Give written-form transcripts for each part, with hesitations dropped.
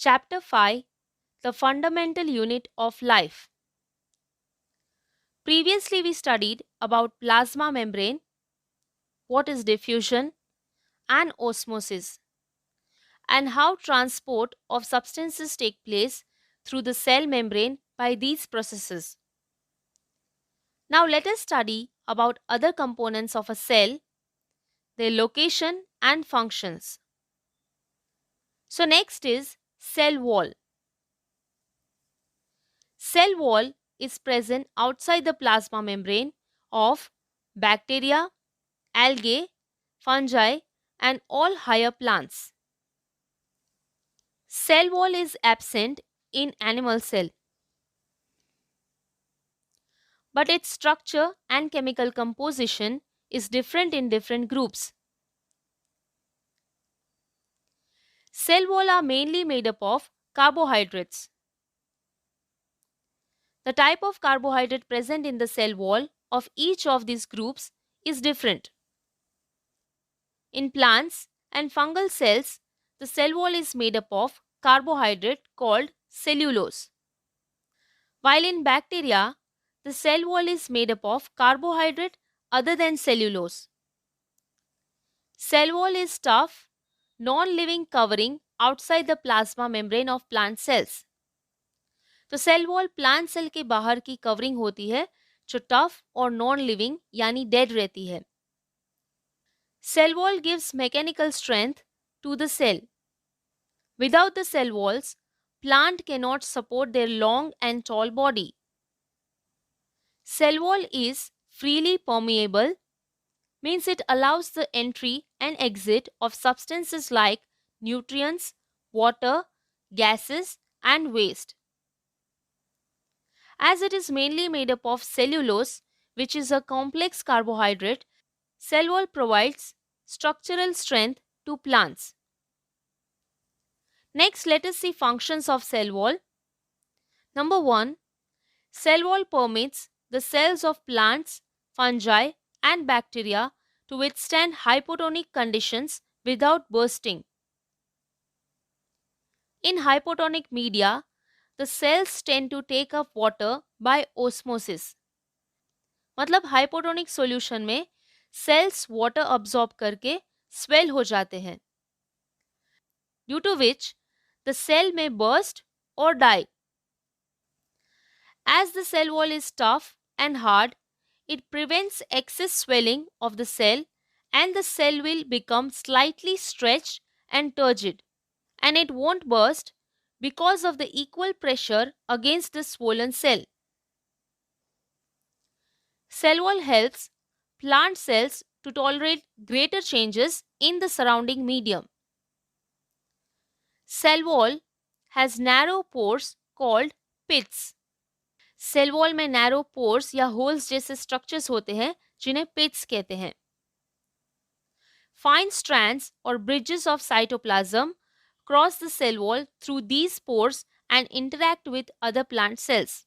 Chapter 5: The Fundamental Unit of Life. Previously, we studied about plasma membrane, what is diffusion, and osmosis, and how transport of substances take place through the cell membrane by these processes. Now, let us study about other components of a cell, their location and functions. So, next is cell wall. Cell wall is present outside the plasma membrane of bacteria, algae, fungi, and all higher plants. Cell wall is absent in animal cell, but its structure and chemical composition is different in different groups. Cell wall are mainly made up of carbohydrates. The type of carbohydrate present in the cell wall of each of these groups is different. In plants and fungal cells, the cell wall is made up of carbohydrate called cellulose. While in bacteria, the cell wall is made up of carbohydrate other than cellulose. Cell wall is tough, non-living covering outside the plasma membrane of plant cells. तो cell wall plant cell के बाहर की covering होती है जो tough और non living यानी dead रहती है. Cell wall gives mechanical strength to the cell. Without the cell walls, plant cannot support their long and tall body. Cell wall is freely permeable, means it allows the entry and exit of substances like nutrients, water, gases, and waste. As it is mainly made up of cellulose, which is a complex carbohydrate, cell wall provides structural strength to plants. Next, let us see functions of cell wall. Number 1. Cell wall permits the cells of plants, fungi, and bacteria to withstand hypotonic conditions without bursting. In hypotonic media, the cells tend to take up water by osmosis. मतलब hypotonic solution में cells water absorb करके swell हो जाते हैं, due to which the cell में burst और डाई. As the cell wall is tough and hard, it prevents excess swelling of the cell and the cell will become slightly stretched and turgid, and it won't burst because of the equal pressure against the swollen cell. Cell wall helps plant cells to tolerate greater changes in the surrounding medium. Cell wall has narrow pores called pits. Cell wall में narrow pores या holes जैसे structures होते हैं जिन्हें pits कहते हैं. Fine strands और bridges of cytoplasm cross the cell wall through these pores and interact with other plant cells.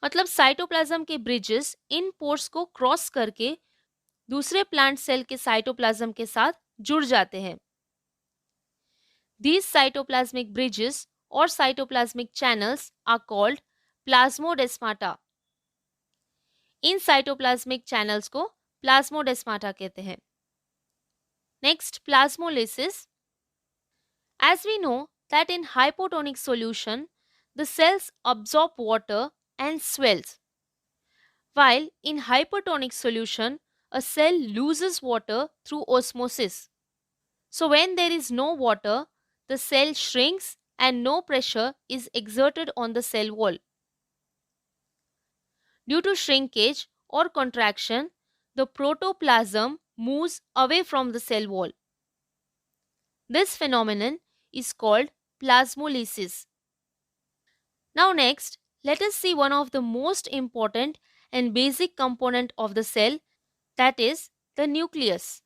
मतलब साइटोप्लाज्म के ब्रिजेस इन पोर्स को क्रॉस करके दूसरे प्लांट सेल के साइटोप्लाज्म के साथ जुड़ जाते हैं. These cytoplasmic bridges or cytoplasmic channels are called plasmodesmata. In cytoplasmic channels को प्लाज्मोडेस्माटा कहते हैं. Next, plasmolysis. As we know that in hypotonic solution, the cells absorb water and swells. While in hypertonic solution, a cell loses water through osmosis. So when there is no water, the cell shrinks and no pressure is exerted on the cell wall. Due to shrinkage or contraction, the protoplasm moves away from the cell wall. This phenomenon is called plasmolysis. Now next, let us see one of the most important and basic component of the cell, that is the nucleus.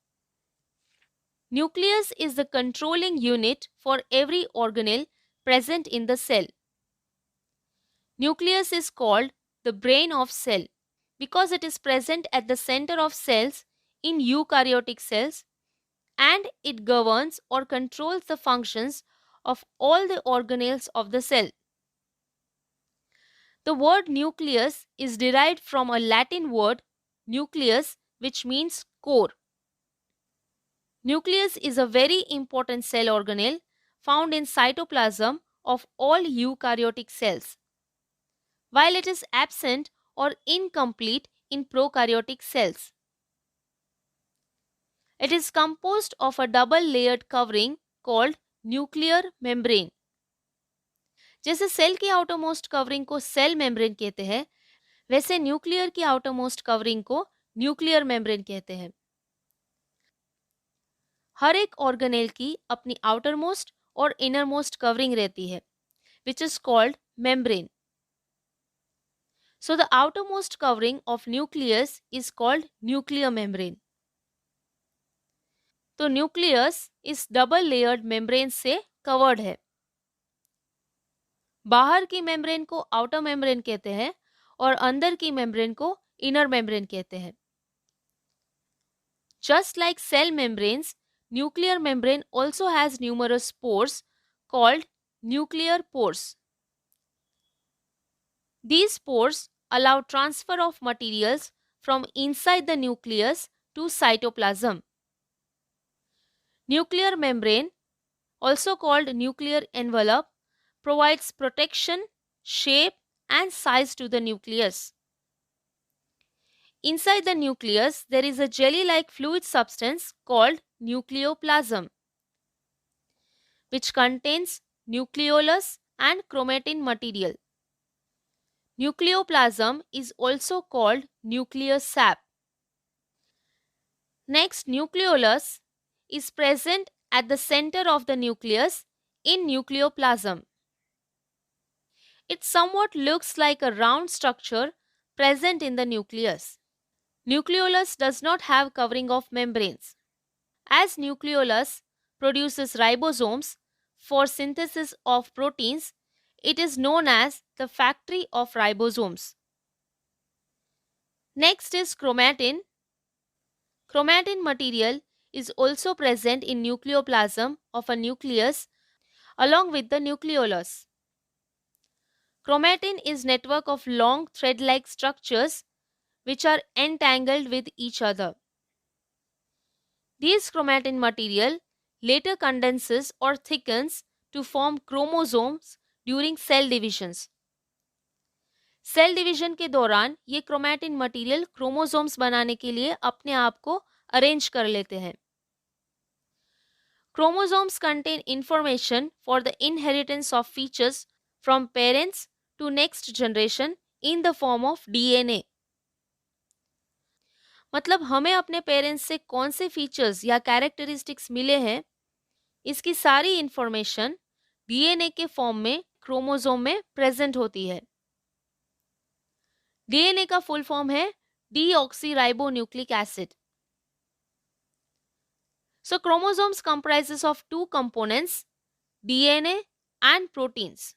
Nucleus is the controlling unit for every organelle present in the cell. Nucleus is called the brain of cell because it is present at the center of cells in eukaryotic cells and it governs or controls the functions of all the organelles of the cell. The word nucleus is derived from a Latin word nucleus, which means core. Nucleus is a very important cell organelle found in cytoplasm of all eukaryotic cells, while it is absent or incomplete in prokaryotic cells. It is composed of a double layered covering called nuclear membrane. जैसे cell की outermost covering को cell membrane कहते हैं, वैसे nuclear की outermost covering को nuclear membrane कहते हैं. हर एक ऑर्गेनेल की अपनी आउटरमोस्ट और इनरमोस्ट कवरिंग रहती है, which is called membrane. So the outermost covering of nucleus is called nuclear membrane. तो न्यूक्लियस इस डबल लेयर्ड मेम्ब्रेन से कवर्ड है. बाहर की मेम्ब्रेन को आउटर मेम्ब्रेन कहते हैं और अंदर की मेम्ब्रेन को इनर मेम्ब्रेन कहते हैं. Just like cell membranes, nuclear membrane also has numerous pores called nuclear pores. These pores allow transfer of materials from inside the nucleus to cytoplasm. Nuclear membrane, also called nuclear envelope, provides protection, shape, and size to the nucleus. Inside the nucleus, there is a jelly-like fluid substance called nucleoplasm, which contains nucleolus and chromatin material. Nucleoplasm is also called nucleus sap. Next, nucleolus is present at the center of the nucleus in nucleoplasm. It somewhat looks like a round structure present in the nucleus. Nucleolus does not have covering of membranes. As nucleolus produces ribosomes for synthesis of proteins, it is known as the factory of ribosomes. Next is chromatin. Chromatin material is also present in nucleoplasm of a nucleus along with the nucleolus. Chromatin is network of long thread-like structures which are entangled with each other. These chromatin material later condenses or thickens to form chromosomes during cell divisions. Cell division के दौरान ये chromatin material chromosomes बनाने के लिए अपने आप को arrange कर लेते हैं. Chromosomes contain information for the inheritance of features from parents to next generation in the form of DNA. मतलब हमें अपने पेरेंट्स से कौन से फीचर्स या कैरेक्टरिस्टिक्स मिले हैं, इसकी सारी इंफॉर्मेशन डीएनए के फॉर्म में क्रोमोसोम में प्रेजेंट होती है. डीएनए का फुल फॉर्म है deoxyribonucleic acid. So chromosomes comprises of two components, DNA and proteins.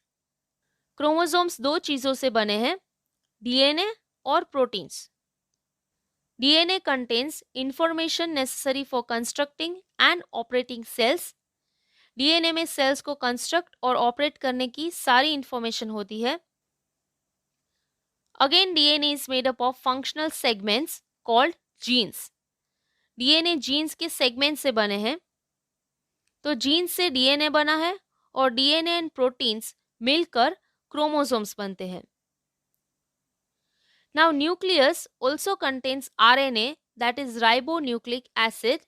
Chromosomes दो चीजों से बने हैं, DNA और proteins. DNA contains information necessary for constructing and operating cells. DNA में cells को construct और operate करने की सारी information होती है. Again, DNA is made up of functional segments called genes. DNA genes के सेगमेंट से बने हैं. तो जीन्स से डीएनए बना है और डीएनए एंड प्रोटीन्स मिलकर क्रोमोसोम्स बनते हैं. Now nucleus also contains RNA, that is ribonucleic acid.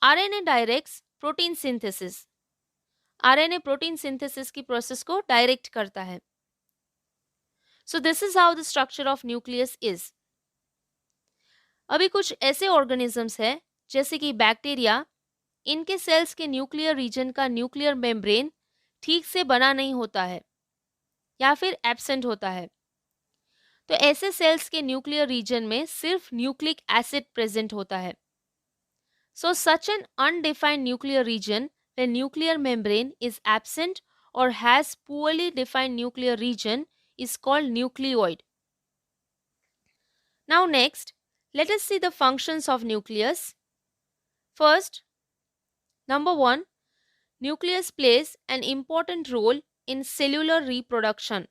RNA directs protein synthesis. RNA protein synthesis की प्रोसेस को डायरेक्ट करता है. So this is how the structure of nucleus is. अभी कुछ ऐसे ऑर्गेनिजम्स हैं जैसे कि बैक्टीरिया, इनके सेल्स के न्यूक्लियर रीजन का न्यूक्लियर मेम्ब्रेन ठीक से बना नहीं होता है या फिर एब्सेंट होता है. तो ऐसे सेल्स के न्यूक्लियर रीजन में सिर्फ न्यूक्लिक एसिड प्रेजेंट होता है. So such an undefined nuclear region when nuclear membrane is absent और has poorly defined nuclear region is called nucleoid. Now next, let us see the functions of nucleus. First, number 1, nucleus plays an important role in cellular reproduction.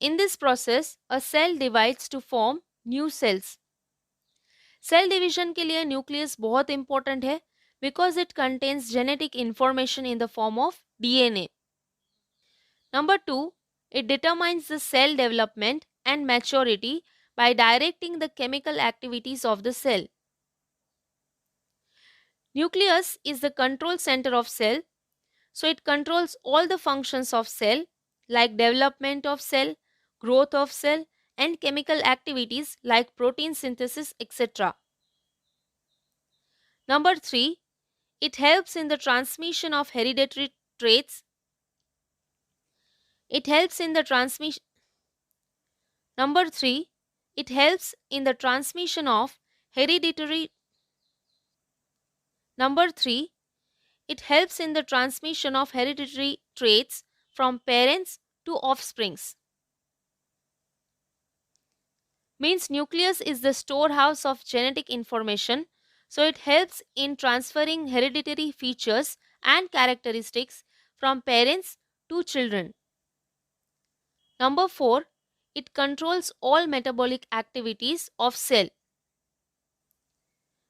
In this process, a cell divides to form new cells. Cell division के लिए nucleus बहुत important है because it contains genetic information in the form of DNA. Number 2, it determines the cell development and maturity by directing the chemical activities of the cell. Nucleus is the control center of cell, so it controls all the functions of cell like development of cell, growth of cell, and chemical activities like protein synthesis, etc. Number 3, it helps in the transmission of hereditary traits. It helps in the transmission. Number 3, it helps in the transmission of hereditary. Number 3, it helps in the transmission of hereditary traits from parents to offsprings. Means nucleus is the storehouse of genetic information, so it helps in transferring hereditary features and characteristics from parents to children. Number 4, it controls all metabolic activities of cell.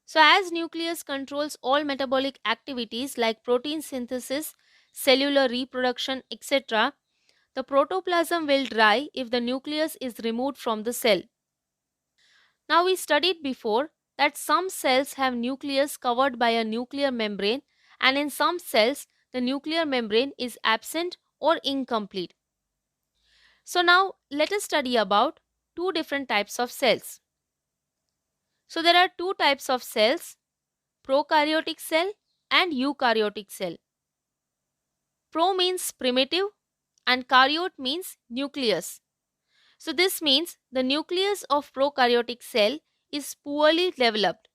So as nucleus controls all metabolic activities like protein synthesis, cellular reproduction, etc., the protoplasm will die if the nucleus is removed from the cell. Now we studied before that some cells have nucleus covered by a nuclear membrane, and in some cells the nuclear membrane is absent or incomplete. So now let us study about two different types of cells. So there are two types of cells, prokaryotic cell and eukaryotic cell. Pro means primitive and karyote means nucleus. So this means the nucleus of prokaryotic cell is poorly developed.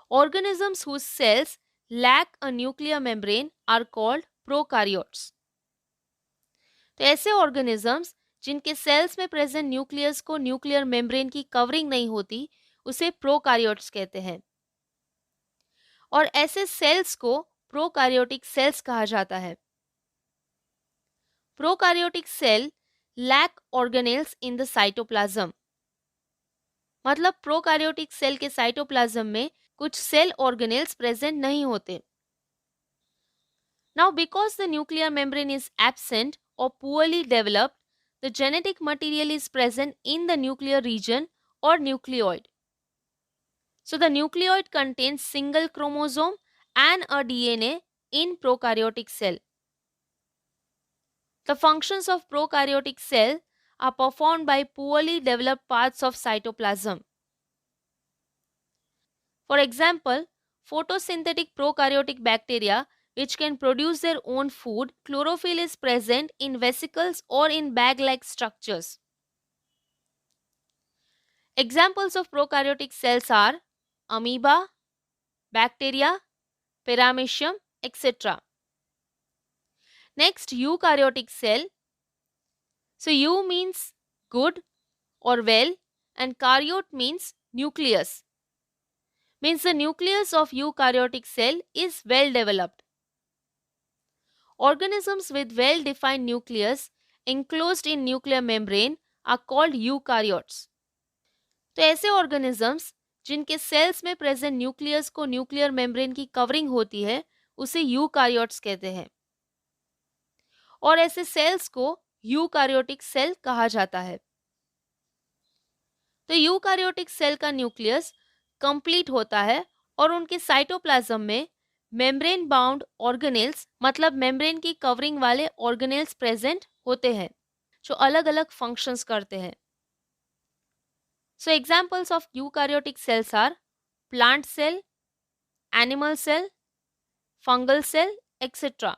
Organisms whose cells lack a nuclear membrane are called prokaryotes. तो ऐसे organisms जिनके sales में present nucleus को nuclear membrane की covering नहीं होती उसे prokaryotes कहते हैं, और ऐसे सेल्स को प्रोकार्योटिक सेल्स कहा जाता है. Prokaryotic cell lack organelles in the cytoplasm. मतलब प्रोकार्योटिक सेल के साइटोप्लाज्म में कुछ सेल ऑर्गेनेल्स प्रेजेंट नहीं होते. Now because the nuclear membrane is absent or poorly developed, the genetic material is present in the nuclear region or nucleoid. So the nucleoid contains single chromosome and a DNA in prokaryotic cell. The functions of prokaryotic cell are performed by poorly developed parts of cytoplasm. For example, photosynthetic prokaryotic bacteria which can produce their own food, chlorophyll is present in vesicles or in bag-like structures. Examples of prokaryotic cells are amoeba, bacteria, paramecium, etc. Next, eukaryotic cell. So eu means good or well and karyote means nucleus. Means the nucleus of eukaryotic cell is well developed. Organisms with well-defined nucleus enclosed in nuclear membrane are called eukaryotes. तो ऐसे organisms जिनके sales में present nucleus को nuclear membrane की covering होती है उसे eukaryotes कहते हैं, और ऐसे सेल्स को यूकार्योटिक सेल कहा जाता है. तो यूकार्योटिक सेल का न्यूक्लियस कंप्लीट होता है और उनके साइटोप्लाज्म में मेम्ब्रेन बाउंड ऑर्गेनेल्स मतलब मेम्ब्रेन की कवरिंग वाले ऑर्गेनेल्स प्रेजेंट होते हैं जो अलग अलग फंक्शंस करते हैं. So examples of eukaryotic cells are plant cell, animal cell, fungal cell, etc.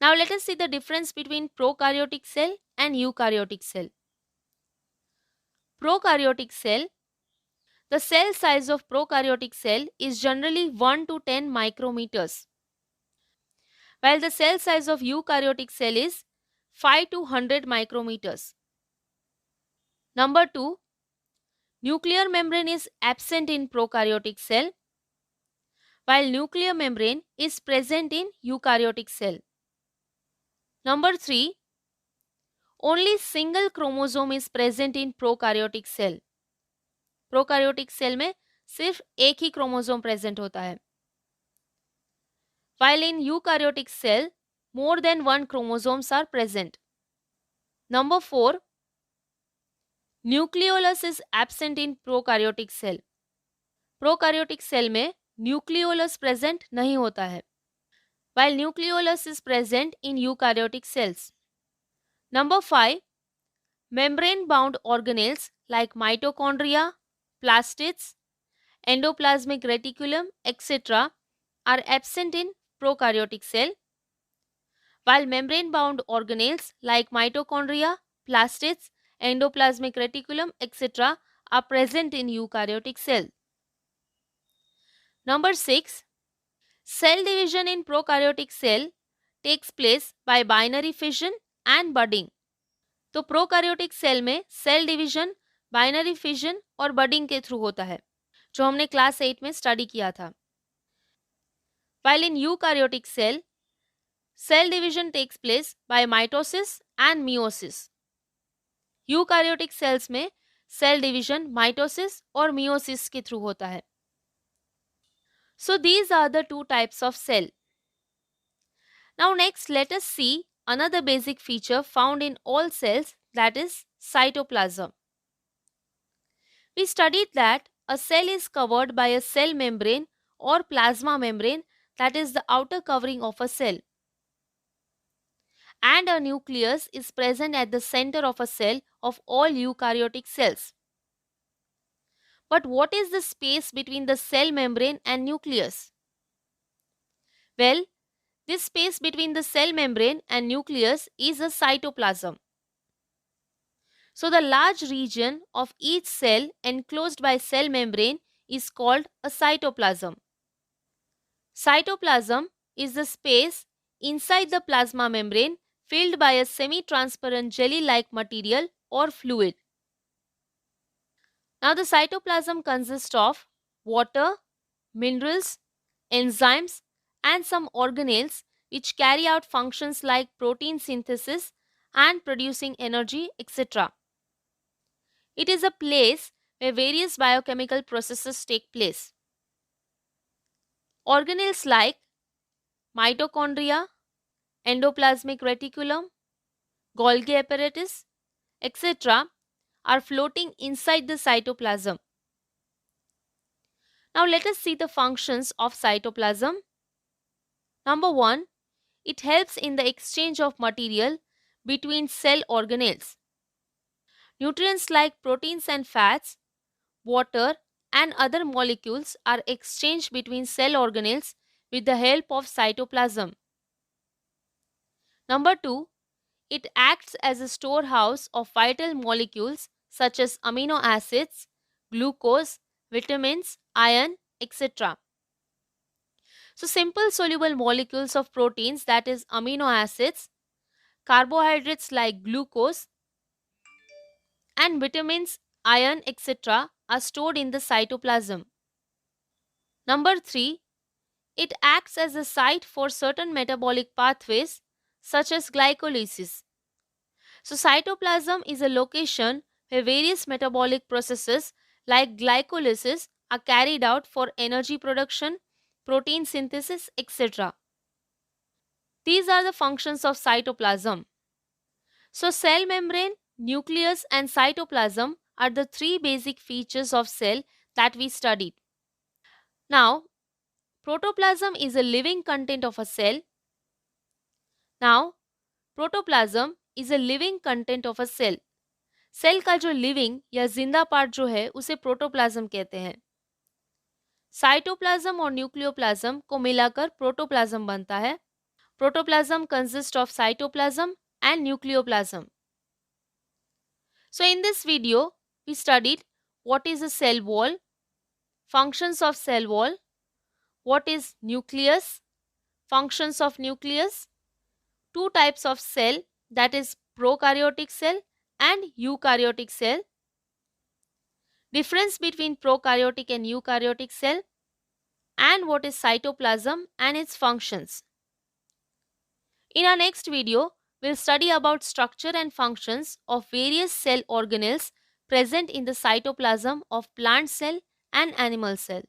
Now let us see the difference between prokaryotic cell and eukaryotic cell. Prokaryotic cell. The cell size of prokaryotic cell is generally 1 to 10 micrometers, while the cell size of eukaryotic cell is 5 to 100 micrometers. Number 2, nuclear membrane is absent in prokaryotic cell, while nuclear membrane is present in eukaryotic cell. Number 3, only single chromosome is present in prokaryotic cell. Prokaryotic cell में सिर्फ एक ही chromosome present होता है. While in eukaryotic cell, more than one chromosomes are present. Number 4, nucleolus is absent in prokaryotic cell. Prokaryotic cell में nucleolus present नहीं होता है, while nucleolus is present in eukaryotic cells. Number 5, membrane bound organelles like mitochondria, plastids, endoplasmic reticulum, etc. are absent in prokaryotic cell, while membrane bound organelles like mitochondria, plastids, endoplasmic reticulum, etc. are present in eukaryotic cell. Number 6, cell division in prokaryotic cell takes place by binary fission and budding. तो prokaryotic cell में cell division binary fission और budding के through होता है, जो हमने class 8 में study किया था. While in eukaryotic cell division takes place by mitosis and meiosis. Eukaryotic cells में सेल डिवीजन माइटोसिस और मियोसिस के थ्रू होता है. So these are the two types of cell. Now next let us see another basic feature found in all cells, that is cytoplasm. We studied that a cell is covered by a cell membrane or plasma membrane, that is the outer covering of a cell. And a nucleus is present at the center of a cell of all eukaryotic cells. But what is the space between the cell membrane and nucleus? Well, this space between the cell membrane and nucleus is a cytoplasm. So the large region of each cell enclosed by cell membrane is called a cytoplasm. Cytoplasm is the space inside the plasma membrane filled by a semi-transparent jelly-like material or fluid. Now the cytoplasm consists of water, minerals, enzymes, and some organelles which carry out functions like protein synthesis and producing energy, etc. It is a place where various biochemical processes take place. Organelles like mitochondria, endoplasmic reticulum, Golgi apparatus, etc. are floating inside the cytoplasm. Now let us see the functions of cytoplasm. Number 1, it helps in the exchange of material between cell organelles. Nutrients like proteins and fats, water, and other molecules are exchanged between cell organelles with the help of cytoplasm. Number 2, it acts as a storehouse of vital molecules such as amino acids, glucose, vitamins, iron, etc. So simple soluble molecules of proteins, that is amino acids, carbohydrates like glucose, and vitamins, iron, etc. are stored in the cytoplasm. Number 3, it acts as a site for certain metabolic pathways such as glycolysis. So cytoplasm is a location where various metabolic processes like glycolysis are carried out for energy production, protein synthesis, etc. These are the functions of cytoplasm. So cell membrane, nucleus and cytoplasm are the three basic features of cell that we studied. Now, protoplasm is a living content of a cell. Now, protoplasm is a living content of a cell. Cell का जो living या जिंदा part जो है उसे protoplasm कहते हैं. Cytoplasm और न्यूक्लियोप्लाज्म को मिलाकर प्रोटोप्लाज्म बनता है. Protoplasm consist of cytoplasm and nucleoplasm. So in this video we studied what is a cell wall, functions of cell wall, what is nucleus, functions of nucleus, two types of cell, that is prokaryotic cell and eukaryotic cell, difference between prokaryotic and eukaryotic cell, and what is cytoplasm and its functions. In our next video, we'll study about structure and functions of various cell organelles present in the cytoplasm of plant cell and animal cell.